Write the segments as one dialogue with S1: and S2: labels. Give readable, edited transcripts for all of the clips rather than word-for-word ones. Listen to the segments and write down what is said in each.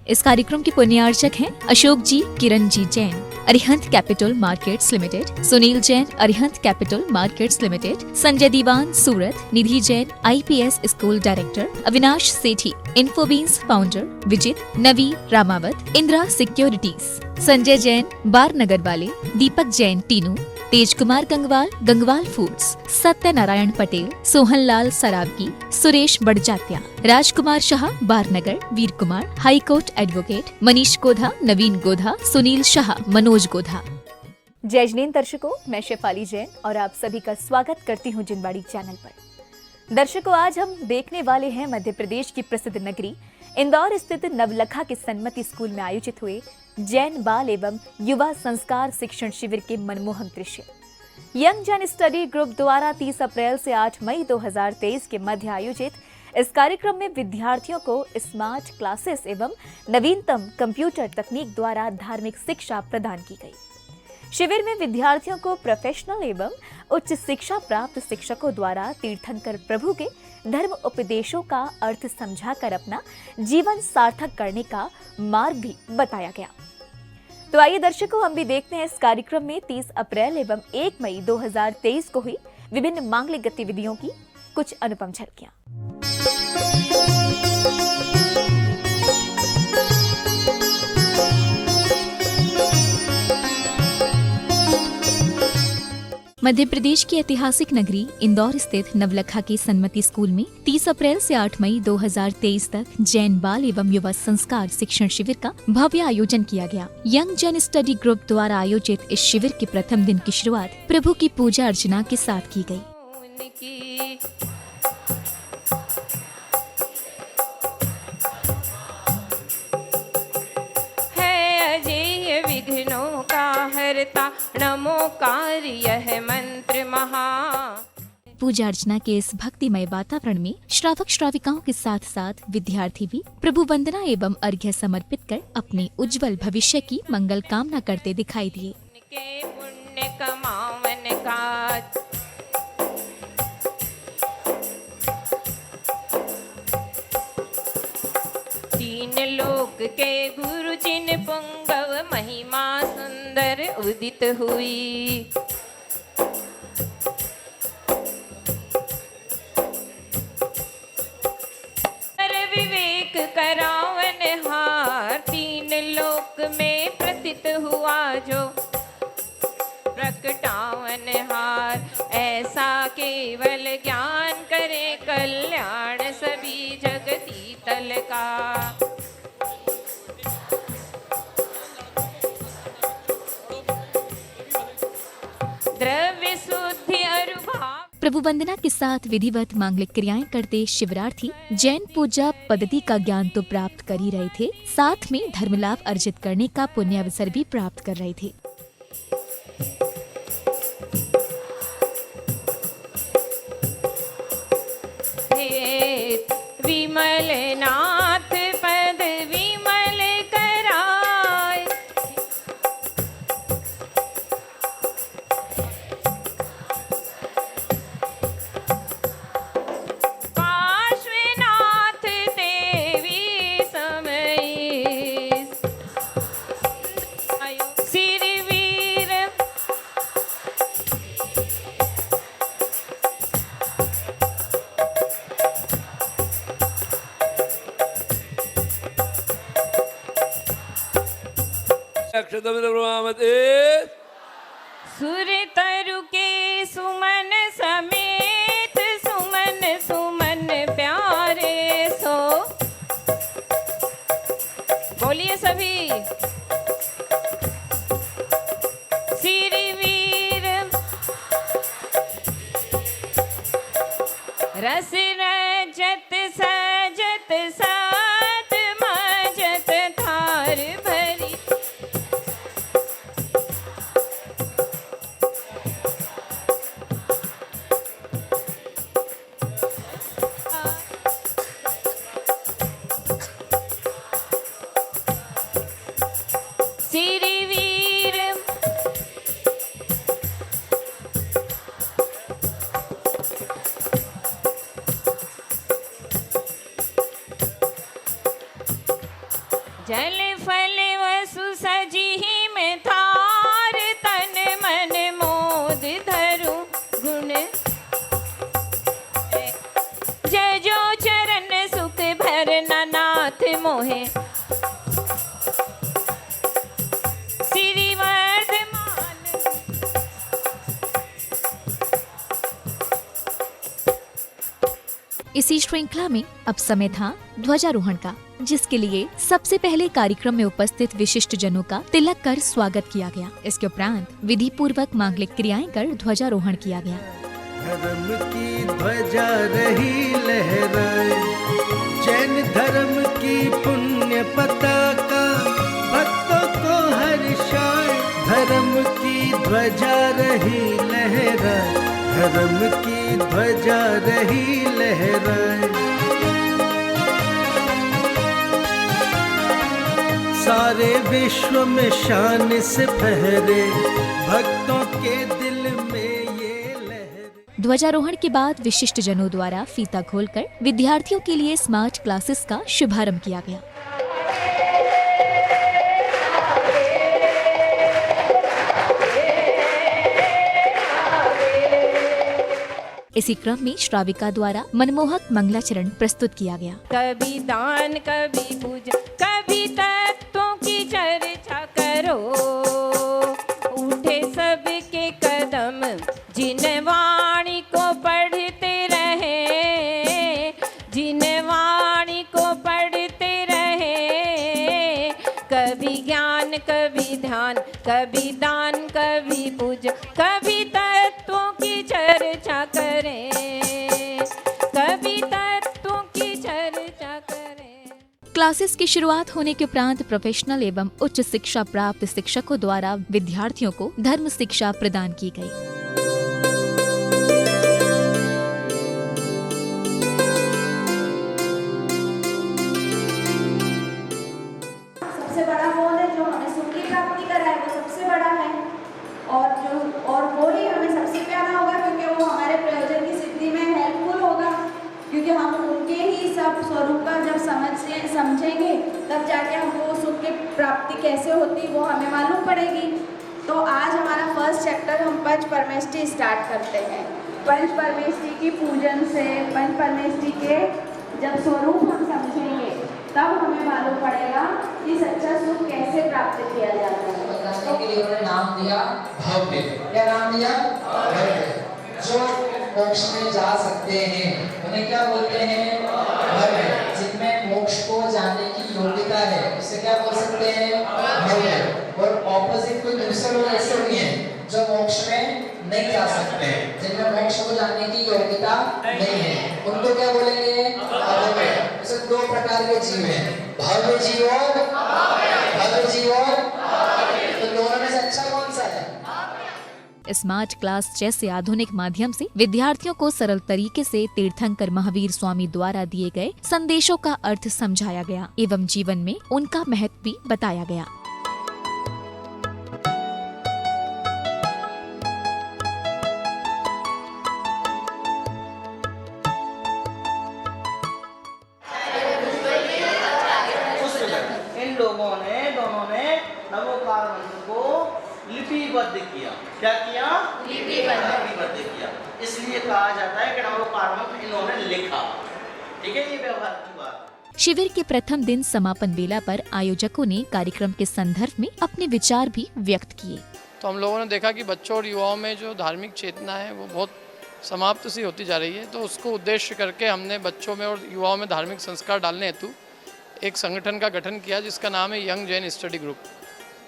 S1: इस कार्यक्रम के पुण्यार्चक हैं Ashok ji, Kiran ji Jain, Arihant capital markets limited, Sunil Jain, Arihant capital markets limited, Sanjay Diwan, Surat, Nidhi Jain, IPS school director, Avinash Sethi, InfoBeans founder, Vijit, Navi Ramawat, Indira securities, Sanjay Jain, Barnagar वाले, Deepak Jain, Tinu, Tej Kumar Gangwal, Gangwal foods, Satyanarayan Patel, Sohanlal Saraogi, Suresh Barjatya, Rajkumar Shah, Barnagar, Veer Kumar, high court advocate, Manish Godha, Naveen Godha, Sunil Shah, Manoj Godha.
S2: जय जिनेंद्र दर्शकों, मैं शेफाली जैन और आप सभी का स्वागत करती हूं जिनवाड़ी चैनल पर। दर्शकों, आज हम देखने वाले हैं मध्य प्रदेश की प्रसिद्ध नगरी इंदौर स्थित नवलखा के सन्मति स्कूल में आयोजित हुए जैन बाल एवं युवा संस्कार शिक्षण शिविर के मनमोहक दृश्य। यंग जैन स्टडी ग्रुप द्वारा 30 अप्रैल से 8 मई 2023 के मध्य आयोजित इस कार्यक्रम में विद्यार्थियों को स्मार्ट क्लासेस एवं नवीनतम कंप्यूटर तकनीक द्वारा धार्मिक शिक्षा प्रदान की गई। शिविर में विद्यार्थियों को प्रोफेशनल एवं उच्च शिक्षा प्राप्त शिक्षकों द्वारा तीर्थंकर प्रभु के धर्म उपदेशों का अर्थ समझाकर अपना जीवन सार्थक करने का मार्ग भी बताया गया। तो आइए दर्शकों, हम भी देखते हैं इस कार्यक्रम में 30 अप्रैल एवं 1 मई 2023 को हुई विभिन्न मांगलिक गतिविधियों की कुछ अनुपम झलकियां।
S1: मध्य प्रदेश की ऐतिहासिक नगरी इंदौर स्थित नवलखा के सन्मति स्कूल में 30 अप्रैल से 8 मई 2023 तक जैन बाल एवं युवा संस्कार शिक्षण शिविर का भव्य आयोजन किया गया। यंग जैन स्टडी ग्रुप द्वारा आयोजित इस शिविर के प्रथम दिन की शुरुआत प्रभु की पूजा अर्चना के साथ की गई।
S3: नमोकार यह मंत्र महा।
S1: पूजा अर्चना के इस भक्तिमय वातावरण में श्रावक श्राविकाओं के साथ साथ विद्यार्थी भी प्रभु वंदना एवं अर्घ्य समर्पित कर अपने उज्जवल भविष्य की मंगल कामना करते दिखाई दिए।
S3: पुण्य कमावन का तीन लोक के गुरु जिन पुंगव महिमा सुंदर उदित हुई। विवेक करावन हार तीन लोक में प्रतीत हुआ जो प्रकटावन हार। ऐसा केवल ज्ञान करे कल्याण सभी जगती तल का। द्रव्य शुद्धि अनुभाव।
S1: प्रभु वंदना के साथ विधिवत मांगलिक क्रियाएं करते शिविरार्थी जैन पूजा पद्धति का ज्ञान तो प्राप्त कर ही रहे थे, साथ में धर्म लाभ अर्जित करने का पुण्य अवसर भी प्राप्त कर रहे थे।
S3: विमल नाथ पद विमल कराय। पार्श्वनाथ देवी समय सिरवीर सुर तरु के सुमन समेत सुमन सुमन प्यारे सो। बोलिए सभी। सिरवीर रस रजत सजत सात मजत थार भरी। जल फल वसु सजी में थार तन मन मोद धरु गुण जय जो चरण सुख भर नाथ मोहे श्री वर्धमान।
S1: इसी श्रृंखला में अब समय था ध्वजारोहण का, जिसके लिए सबसे पहले कार्यक्रम में उपस्थित विशिष्ट जनों का तिलक कर स्वागत किया गया। इसके उपरांत विधि पूर्वक मांगलिक क्रियाएं कर ध्वजारोहण किया गया।
S4: धर्म की ध्वजा रही लहराए, जैन धर्म की पुण्य पताका भक्तों को हर्षाए। धर्म की ध्वजा रही लहराए, धर्म की ध्वजा रही लहराए। सारे विश्व में शान से फहरे, भक्तों के दिल में ये लहरे।
S1: ध्वजारोहण के बाद विशिष्ट जनों द्वारा फीता खोलकर विद्यार्थियों के लिए स्मार्ट क्लासेस का शुभारंभ किया गया। इसी क्रम में श्राविका द्वारा मनमोहक मंगलाचरण प्रस्तुत किया गया।
S3: कभी दान कभी पूजा कभी तत्वों की चर्चा करो, उठे सबके कदम जिन वाणी को पढ़ते रहे, जिन वाणी को पढ़ते रहे। कभी ज्ञान कभी ध्यान कभी दान कभी पूजा कभी तत्वों की चर्चा करें, कभी तत्वों की चर्चा करें।
S1: क्लासेस की शुरुआत होने के उपरांत प्रोफेशनल एवं उच्च शिक्षा प्राप्त शिक्षकों द्वारा विद्यार्थियों को धर्म शिक्षा प्रदान की गई।
S5: सबसे बड़ा वो है जो हमें सुख की प्राप्ति कराए, वो सबसे बड़ा है। और वो ही हमें सबसे प्यारा होगा, क्योंकि वो हमारे प्रयोजन की सिद्धि में हेल्पफुल होगा। क्योंकि हम उनके ही सब स्वरूप का जब समझेंगे तब जाके हमको सुख की प्राप्ति कैसे होती वो हमें मालूम पड़ेगी। तो आज हमारा फर्स्ट चैप्टर हम पंच परमेष्टि स्टार्ट करते हैं। पंच परमेष्टि की पूजन से, पंच परमेष्टि के जब स्वरूप हम समझेंगे तब हमें मालूम पड़ेगा कि सच्चा सुख कैसे प्राप्त किया जाता है।
S6: बताने के लिए उन्होंने नाम दिया भव्य। क्या नाम दिया? भव्य। जो मोक्ष में जा सकते हैं उन्हें क्या बोलते हैं? भव्य। जिनमें मोक्ष को जाने की योग्यता है उसे क्या बोल सकते हैं? भव्य। और ऑपोजिट कोई दूसरे लोग ऐसे भी हैं जो मोक्ष में नहीं जा सकते, जिनमें मोक्ष को जाने की योग्यता नहीं है, उनको क्या बोलेंगे? अभव्य। ऐसे दो प्रकार के जीव हैं, भव्य जीव और भव्य जीव। तो दोनों में से अच्छा कौन सा है?
S1: स्मार्ट क्लास जैसे आधुनिक माध्यम से विद्यार्थियों को सरल तरीके से तीर्थंकर महावीर स्वामी द्वारा दिए गए संदेशों का अर्थ समझाया गया एवं जीवन में उनका महत्व भी बताया गया।
S7: इन लोगों ने दोनों ने नवोकार मंत्र को लिपिबद्ध किया। क्या किया? लिपिबद्ध किया। इसलिए कहा जाता है कि नवोकार मंत्र इन्होंने लिखा। ठीक है, ये व्यवहार की बात।
S1: शिविर के प्रथम दिन समापन बेला पर आयोजकों ने कार्यक्रम के संदर्भ में अपने विचार भी व्यक्त किए।
S8: तो हम लोगों ने देखा कि बच्चों और युवाओं में जो धार्मिक चेतना है वो बहुत समाप्त सी होती जा रही है। तो उसको उद्देश्य करके हमने बच्चों में और युवाओं में धार्मिक संस्कार डालने हेतु एक संगठन का गठन किया जिसका नाम है यंग जैन स्टडी ग्रुप।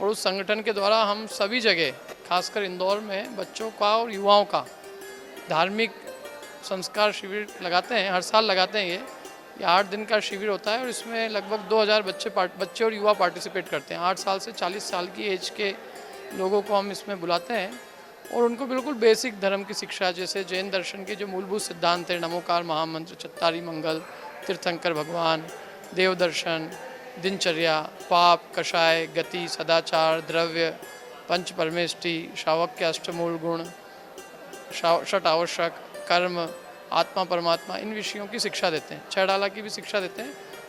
S8: और उस संगठन के द्वारा हम सभी जगह, खासकर इंदौर में बच्चों का और युवाओं का धार्मिक संस्कार शिविर लगाते हैं। हर साल लगाते हैं। ये 8 दिन का शिविर होता है और इसमें लगभग 2000 बच्चे और युवा पार्टिसिपेट करते हैं। 8 साल से 40 साल की एज के लोगों को हम इसमें बुलाते हैं और उनको बिल्कुल बेसिक धर्म की शिक्षा, जैसे जैन दर्शन के जो मूलभूत सिद्धांत हैं, नमोकार महामंत्र, चत्तारी मंगल, तीर्थंकर भगवान, देव दर्शन, दिनचर्या, पाप, कषाय, गति, सदाचार, द्रव्य, पंच परमेष्टि, श्रावक के अष्टमूल गुण, षट आवश्यक, कर्म, आत्मा परमात्मा, इन विषयों की शिक्षा देते हैं। 6 डाला की भी शिक्षा देते हैं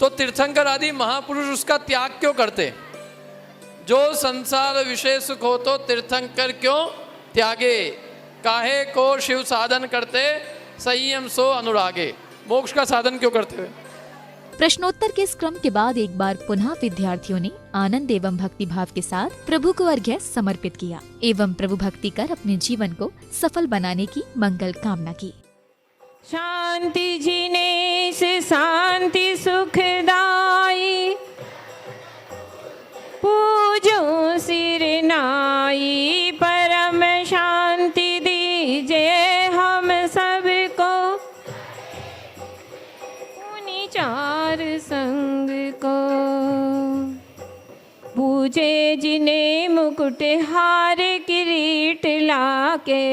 S8: तो तीर्थंकर आदि महापुरुष उसका त्याग क्यों करते? जो संसार विषय सुख हो तो तीर्थंकर क्यों त्यागे, काहे को शिव साधन करते, संयम सो अनुरागे। मोक्ष का साधन क्यों करते हुए?
S1: प्रश्नोत्तर के इस क्रम के बाद एक बार पुनः विद्यार्थियों ने आनंद एवं भक्ति भाव के साथ प्रभु को अर्घ्य समर्पित किया एवं प्रभु भक्ति कर अपने जीवन को सफल बनाने की मंगल कामना की।
S3: शांति जिने से शांति सुखदाई, पूजो सिर नाई, परम शांति दीजे हम सबको, पुनि चार संग को। पूजे जिने मुकुट हार किरीट लाके,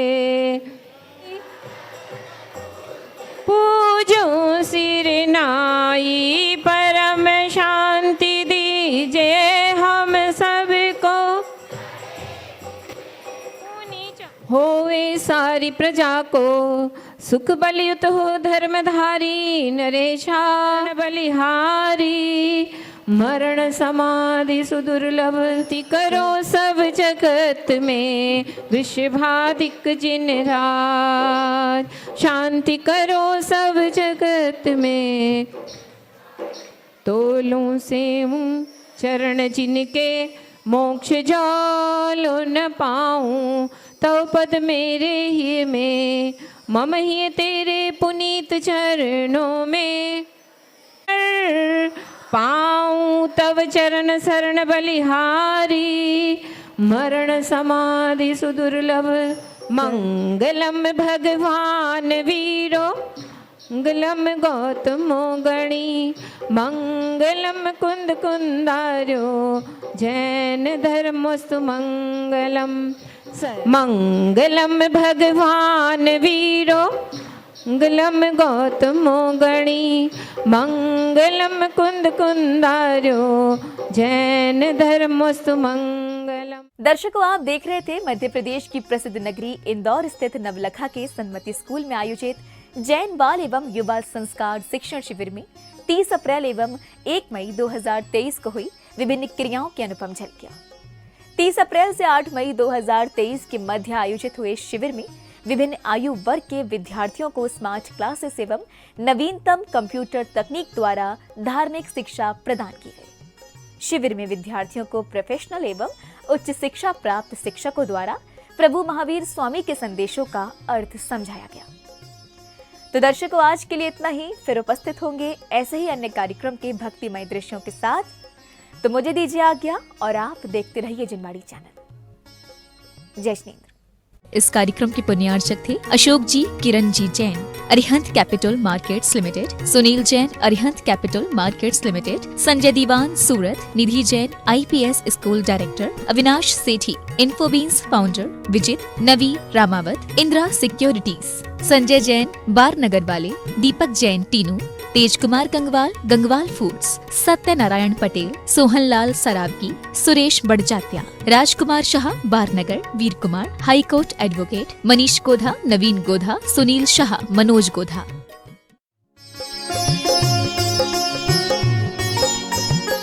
S3: पूजो सिर नाई, परम शांति दीजे हम सबको। होए सारी प्रजा को सुख बलियुत हो धर्मधारी, नरेशा बलिहारी। मरण समाधि सुदुर्लभति करो सब जगत में, विश्वाधिक जिन राज। शांति करो सब जगत में, तोलों से हूँ चरण जिनके, मोक्ष जालो न पाऊँ। तो पद मेरे ही में, मम ही तेरे पुनीत चरणों में। पाऊँ तव चरण शरण बलिहारी, मरण समाधि सुदुर्लभ। मंगलम भगवान वीरो, मंगलम गौतमो गणी, मंगलम कुंद कुंदारो, जैन धर्मस्तु मंगलम। मंगलम भगवान वीरो, मंगलम गौतमो गणी, मंगलम कुंद कुंदारो, जैन धर्मस्तु मंगलम।
S2: दर्शकों, आप देख रहे थे मध्य प्रदेश की प्रसिद्ध नगरी इंदौर स्थित नवलखा के सन्मति स्कूल में आयोजित जैन बाल एवं युवा संस्कार शिक्षण शिविर में 30 अप्रैल एवं 1 मई 2023 को हुई विभिन्न क्रियाओं की अनुपम झलकियां। 30 अप्रैल से 8 मई 2023 के मध्य आयोजित हुए शिविर में विभिन्न आयु वर्ग के विद्यार्थियों को स्मार्ट क्लासेस एवं नवीनतम कंप्यूटर तकनीक द्वारा धार्मिक शिक्षा प्रदान की गई। शिविर में विद्यार्थियों को प्रोफेशनल एवं उच्च शिक्षा प्राप्त शिक्षकों द्वारा प्रभु महावीर स्वामी के संदेशों का अर्थ समझाया गया। तो दर्शकों, आज के लिए इतना ही। फिर उपस्थित होंगे ऐसे ही अन्य कार्यक्रम के भक्तिमय दृश्यों के साथ। तो मुझे दीजिए आज्ञा और आप देखते रहिए जिनवाड़ी चैनल। जय श्री।
S1: इस कार्यक्रम के पुण्यार्चक थे Ashok ji, Kiran ji Jain, Arihant capital markets limited, Sunil Jain, Arihant capital markets limited, Sanjay Diwan Surat, Nidhi Jain IPS school director, Avinash Sethi InfoBeans founder, Vijit Navi Ramawat, Indira securities, Sanjay Jain Barnagar वाले, Deepak Jain Tinu, Tej Kumar Gangwal Gangwal foods, Satyanarayan Patel, Sohanlal Saraogi, Suresh Barjatya, Rajkumar Shah Barnagar, Veer Kumar high court advocate, Manish Godha, Naveen Godha, Sunil Shah, Manoj Godha.